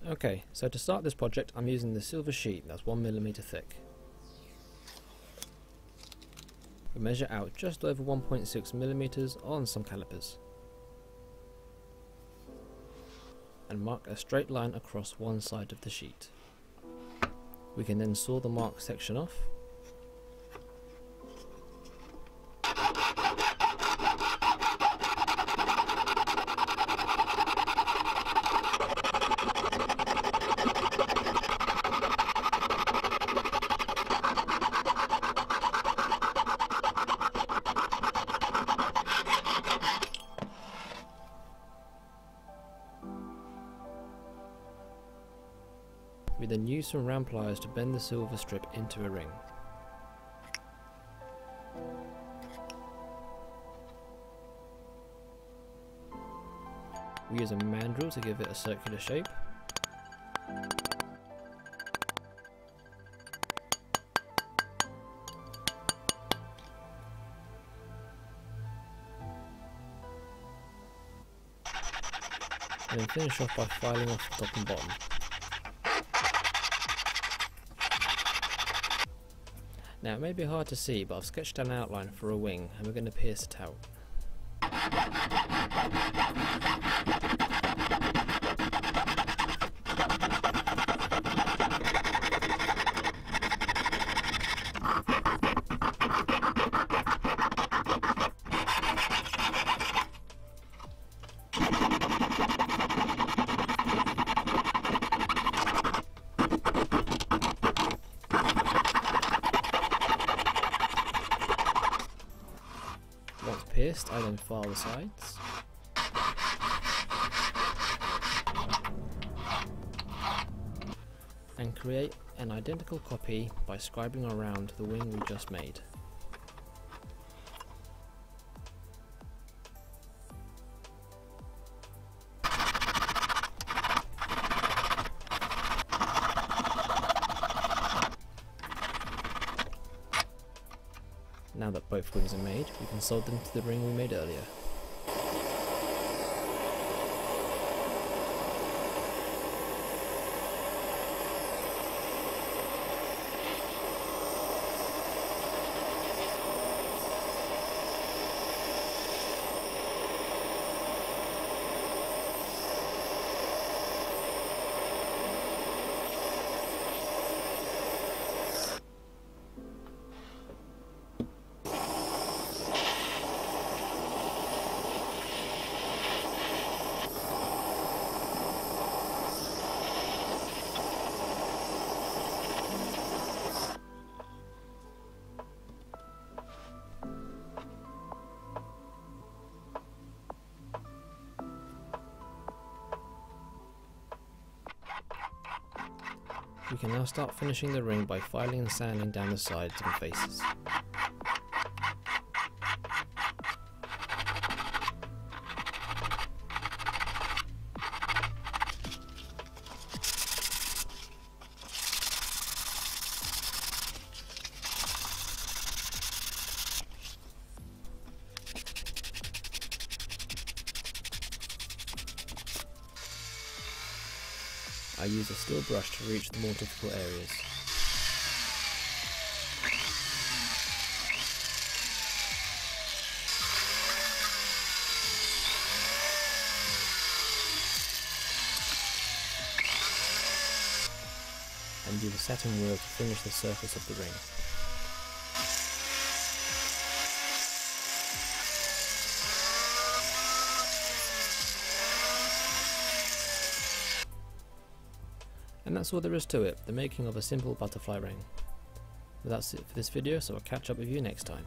Okay, so to start this project I'm using the silver sheet that's 1mm thick. We measure out just over 1.6mm on some calipers and mark a straight line across one side of the sheet. We can then saw the marked section off . We then use some round pliers to bend the silver strip into a ring. We use a mandrel to give it a circular shape. And then finish off by filing off the top and bottom. Now it may be hard to see, but I've sketched an outline for a wing and we're going to pierce it out. Once pierced, I then file the sides. And create an identical copy by scribing around the wing we just made. Now that both wings are made, we can solder them to the ring we made earlier. We can now start finishing the ring by filing and sanding down the sides and faces. I use a steel brush to reach the more difficult areas. And use a satin wheel to finish the surface of the ring. And that's all there is to it, the making of a simple butterfly ring. Well, that's it for this video, so I'll catch up with you next time.